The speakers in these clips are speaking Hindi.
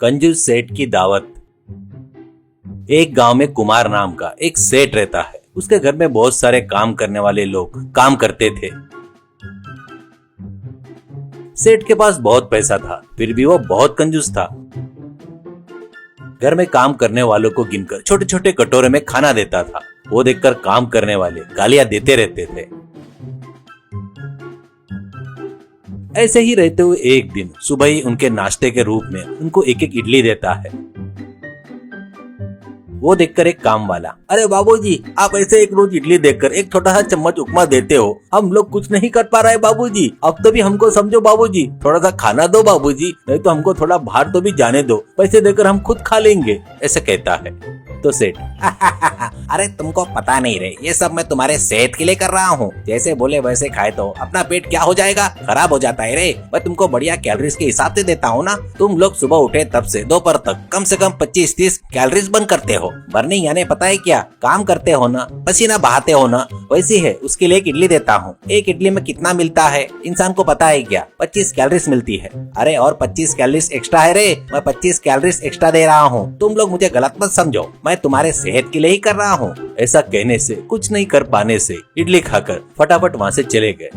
कंजूस सेठ की दावत। एक गांव में कुमार नाम का एक सेठ रहता है। उसके घर में बहुत सारे काम करने वाले लोग काम करते थे। सेठ के पास बहुत पैसा था, फिर भी वो बहुत कंजूस था। घर में काम करने वालों को गिनकर छोटे छोटे कटोरे में खाना देता था। वो देखकर काम करने वाले गालियां देते रहते थे। ऐसे ही रहते हुए एक दिन सुबह ही उनके नाश्ते के रूप में उनको एक एक इडली देता है। वो देखकर एक काम वाला, अरे बाबूजी, आप ऐसे एक रोज इडली देकर एक छोटा सा चम्मच उपमा देते हो, हम लोग कुछ नहीं कर पा रहे बाबूजी, अब तो भी हमको समझो बाबूजी, थोड़ा सा खाना दो बाबूजी, नहीं तो हमको थोड़ा बाहर तो भी जाने दो, पैसे देकर हम खुद खा लेंगे, ऐसे कहता है। तो सेठ, अरे तुमको पता नहीं रे, ये सब मैं तुम्हारे सेहत के लिए कर रहा हूँ, जैसे बोले वैसे खाए तो अपना पेट क्या हो जाएगा, खराब हो जाता है रे, मैं तुमको बढ़िया कैलोरीज के हिसाब से देता हूँ ना। तुम लोग सुबह उठे तब से दोपहर तक कम से कम 25-30 कैलोरीज बर्न करते हो। बर्निंग यानी पता है क्या, काम करते हो ना, पसीना बहाते हो ना, वैसी है। उसके लिए एक इडली देता हूँ। एक इडली में कितना मिलता है इंसान को पता है क्या? 25 कैलोरीज मिलती है। अरे और 25 कैलोरीज एक्स्ट्रा है रे, मैं 25 कैलोरीज एक्स्ट्रा दे रहा हूँ, तुम लोग मुझे गलत मत समझो, मैं तुम्हारे सेहत के लिए ही कर रहा हूँ। ऐसा कहने से, कुछ नहीं कर पाने से इडली खाकर फटाफट वहाँ से चले गए।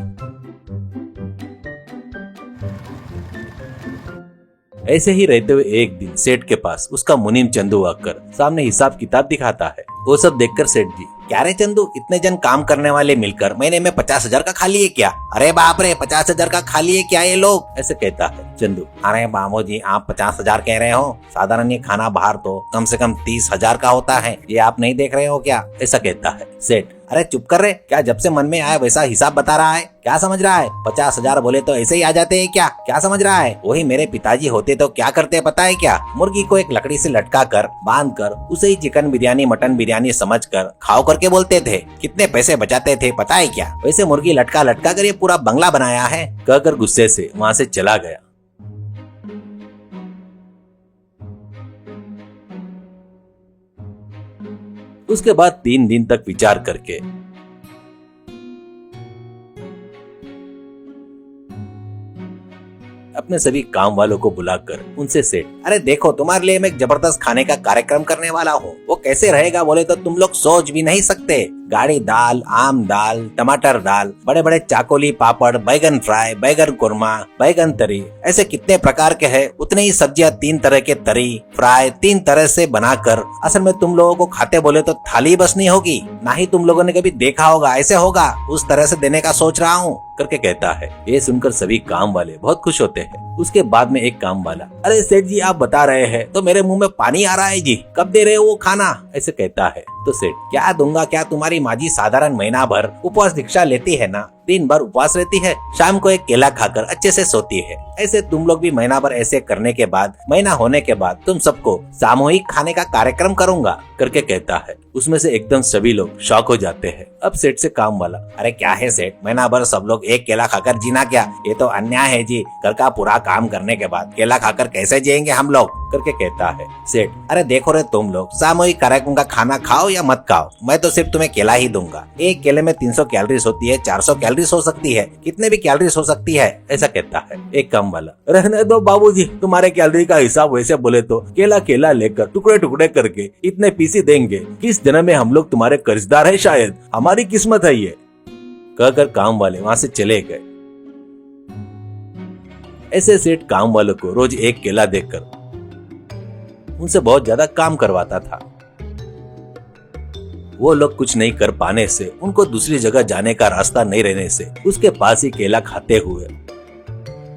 ऐसे ही रहते हुए एक दिन सेठ के पास उसका मुनीम चंदू आकर सामने हिसाब किताब दिखाता है। वो सब देखकर सेठ जी, क्या रे चंदू, इतने जन काम करने वाले मिलकर महीने में 50,000 का खा लिए क्या? अरे बाप रे, 50,000 का खा लिए क्या ये लोग, ऐसे कहता है चंदू। अरे बाबूजी, आप 50,000 कह रहे हो, साधारण ये खाना बाहर तो कम से कम 30,000 का होता है, ये आप नहीं देख रहे हो क्या, ऐसा कहता है सेठ। अरे चुप कर रे, क्या जब से मन में आया वैसा हिसाब बता रहा है, क्या समझ रहा है? 50,000 बोले तो ऐसे ही आ जाते हैं क्या? क्या समझ रहा है? वही मेरे पिताजी होते तो क्या करते पता है क्या? मुर्गी को एक लकड़ी से लटका कर बांध कर उसे ही चिकन बिरयानी मटन बिरयानी समझ कर खाओ करके बोलते थे। कितने पैसे बचाते थे पता है क्या? वैसे मुर्गी लटका लटका कर ये पूरा बंगला बनाया है, कहकर गुस्से से वहाँ से चला गया। उसके बाद 3 दिन तक विचार करके अपने सभी काम वालों को बुलाकर उनसे सेठ, अरे देखो, तुम्हारे लिए मैं एक जबरदस्त खाने का कार्यक्रम करने वाला हूँ। वो कैसे रहेगा बोले तो तुम लोग सोच भी नहीं सकते। गाढ़ी दाल, आम दाल, टमाटर दाल, बड़े बड़े चाकोली पापड़, बैगन फ्राई, बैगन कुरमा, बैगन तरी, ऐसे कितने प्रकार के हैं उतने ही सब्जियां, 3 तरह के तरी फ्राई 3 तरह से बनाकर असल में तुम लोगों को खाते बोले तो थाली बस नहीं होगी, ना ही तुम लोगों ने कभी देखा होगा, ऐसे होगा, उस तरह से देने का सोच रहा हूँ, करके कहता है। ये सुनकर सभी काम वाले बहुत खुश होते हैं। उसके बाद में एक काम वाला, अरे सेठ जी, आप बता रहे हैं तो मेरे मुंह में पानी आ रहा है जी, कब दे रहे हो वो खाना, ऐसे कहता है। तो सेठ, क्या दूंगा, क्या तुम्हारी माँ जी साधारण महीना भर उपवास दीक्षा लेती है ना, दिन भर उपवास रहती है, शाम को एक केला खाकर अच्छे से सोती है, ऐसे तुम लोग भी महीना भर ऐसे करने के बाद, महीना होने के बाद तुम सबको सामूहिक खाने का कार्यक्रम करूंगा, करके कहता है। उसमें से एकदम सभी लोग शॉक हो जाते हैं। अब सेठ से काम वाला, अरे क्या है सेठ, महीना भर सब लोग एक केला खाकर जीना क्या, ये तो अन्याय है जी, घर का पूरा काम करने के बाद केला खाकर कैसे जिएंगे हम लोग, करके कहता है सेठ। अरे देखो रे, तुम लोग सामूहिक कार्यक्रम का खाना खाओ या मत खाओ, मैं तो सिर्फ तुम्हें केला ही दूंगा। एक केले में 300 कैलोरीज होती है, 400 कैलोरीज हो सकती है, कितने भी कैलोरीज हो सकती है, ऐसा कहता है। एक काम वाला, रहने दो बाबूजी, तुम्हारे कैलोरी का हिसाब वैसे बोले तो केला केला लेकर टुकड़े टुकड़े करके इतने पीसी देंगे, किस जन्म में हम लोग तुम्हारे कर्जदार है, शायद हमारी किस्मत है ये, कहकर काम वाले वहाँ से चले गए। ऐसे सेठ काम वालों को रोज एक केला देकर उनसे बहुत ज्यादा काम करवाता था। वो लोग कुछ नहीं कर पाने से, उनको दूसरी जगह जाने का रास्ता नहीं रहने से उसके पास ही केला खाते हुए,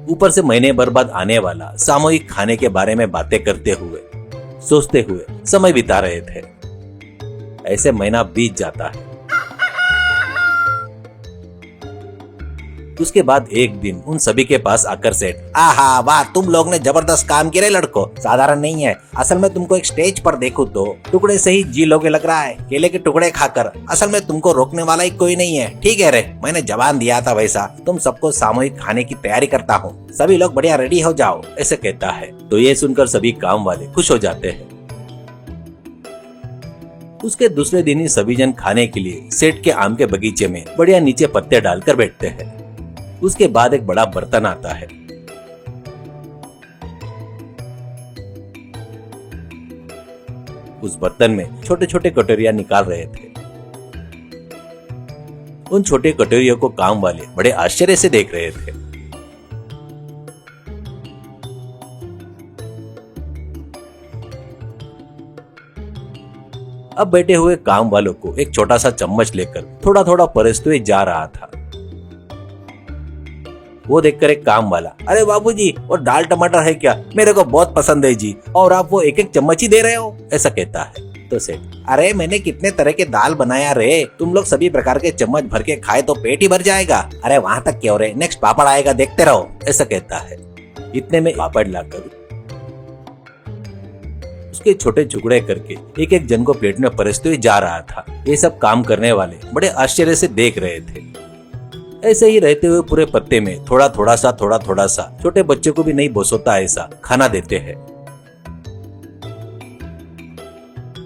ऊपर से महीने भर बाद आने वाला सामूहिक खाने के बारे में बातें करते हुए, सोचते हुए समय बिता रहे थे। ऐसे महीना बीत जाता है। उसके बाद एक दिन उन सभी के पास आकर सेठ, आहा वाह, तुम लोग ने जबरदस्त काम किया रे लड़को, साधारण नहीं है, असल में तुमको एक स्टेज पर देखूं तो टुकड़े से ही जी लोगे लग रहा है, केले के टुकड़े खाकर, असल में तुमको रोकने वाला ही कोई नहीं है। ठीक है रे, मैंने जबान दिया था वैसा तुम सबको सामूहिक खाने की तैयारी करता हूँ, सभी लोग बढ़िया रेडी हो जाओ, ऐसे कहता है। तो ये सुनकर सभी काम वाले खुश हो जाते हैं। उसके दूसरे दिन ही सभी जन खाने के लिए सेठ के आम के बगीचे में बढ़िया नीचे पत्ते डालकर बैठते हैं। उसके बाद एक बड़ा बर्तन आता है। उस बर्तन में छोटे छोटे कटोरियां निकाल रहे थे। उन छोटे कटोरियों को काम वाले बड़े आश्चर्य से देख रहे थे। अब बैठे हुए काम वालों को एक छोटा सा चम्मच लेकर थोड़ा थोड़ा परसते हुए जा रहा था। वो देखकर एक काम वाला, अरे बाबूजी, वो दाल टमाटर है क्या? मेरे को बहुत पसंद है जी, और आप वो एक एक चम्मच ही दे रहे हो, ऐसा कहता है। तो सेठ, अरे मैंने कितने तरह के दाल बनाया रे, तुम लोग सभी प्रकार के चम्मच भर के खाए तो पेट ही भर जाएगा। अरे वहाँ तक क्यों रे, नेक्स्ट पापड़ आएगा, देखते रहो, ऐसा कहता है। इतने में पापड़ लाकर उसके छोटे टुकड़े करके एक एक जन को प्लेट में परसते हुए जा रहा था। ये सब काम करने वाले बड़े आश्चर्य से देख रहे थे। ऐसे ही रहते हुए पूरे पत्ते में थोड़ा थोड़ा सा छोटे बच्चे को भी नहीं बसोता ऐसा खाना देते हैं।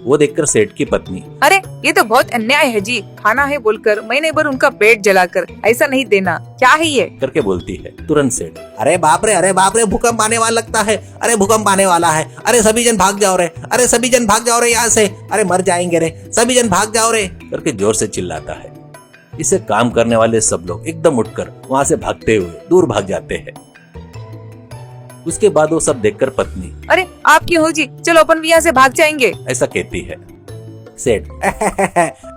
वो देखकर सेठ की पत्नी, अरे ये तो बहुत अन्याय है जी, खाना है बोलकर महीने भर उनका पेट जलाकर ऐसा नहीं देना, क्या है ये? करके बोलती है। तुरंत सेठ, अरे बाप रे, भूकंप आने वाला लगता है, अरे भूकंप आने वाला है, अरे सभी जन भाग जाओ रे, अरे सभी जन भाग जाओ रे यहाँ से, अरे मर जाएंगे रे, सभी जन भाग जाओ रे, करके जोर से चिल्लाता है। इसे काम करने वाले सब लोग एकदम उठकर वहाँ से भागते हुए दूर भाग जाते हैं। उसके बाद वो सब देखकर पत्नी, अरे आप क्यों हो जी, चलो अपन भी यहाँ से भाग जाएंगे, ऐसा कहती है। सेठ,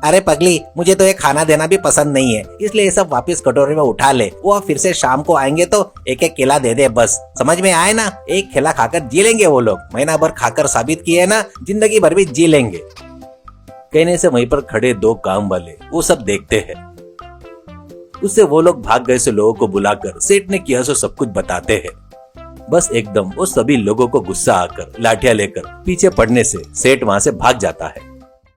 अरे पगली, मुझे तो ये खाना देना भी पसंद नहीं है, इसलिए ये सब वापस कटोरे में उठा ले, वो फिर से शाम को आएंगे तो एक एक केला दे दे, बस समझ में आए ना? एक केला खाकर जी लेंगे वो लोग, महीना भर खाकर साबित किए ना, जिंदगी भर भी जी लेंगे। कहने से वहीं पर खड़े दो काम वाले वो सब देखते हैं। उससे वो लोग भाग गए से लोगों को बुलाकर सेठ ने किया सो सब कुछ बताते हैं। बस एकदम वो सभी लोगों को गुस्सा आकर लाठियां लेकर पीछे पड़ने से सेठ वहां से भाग जाता है।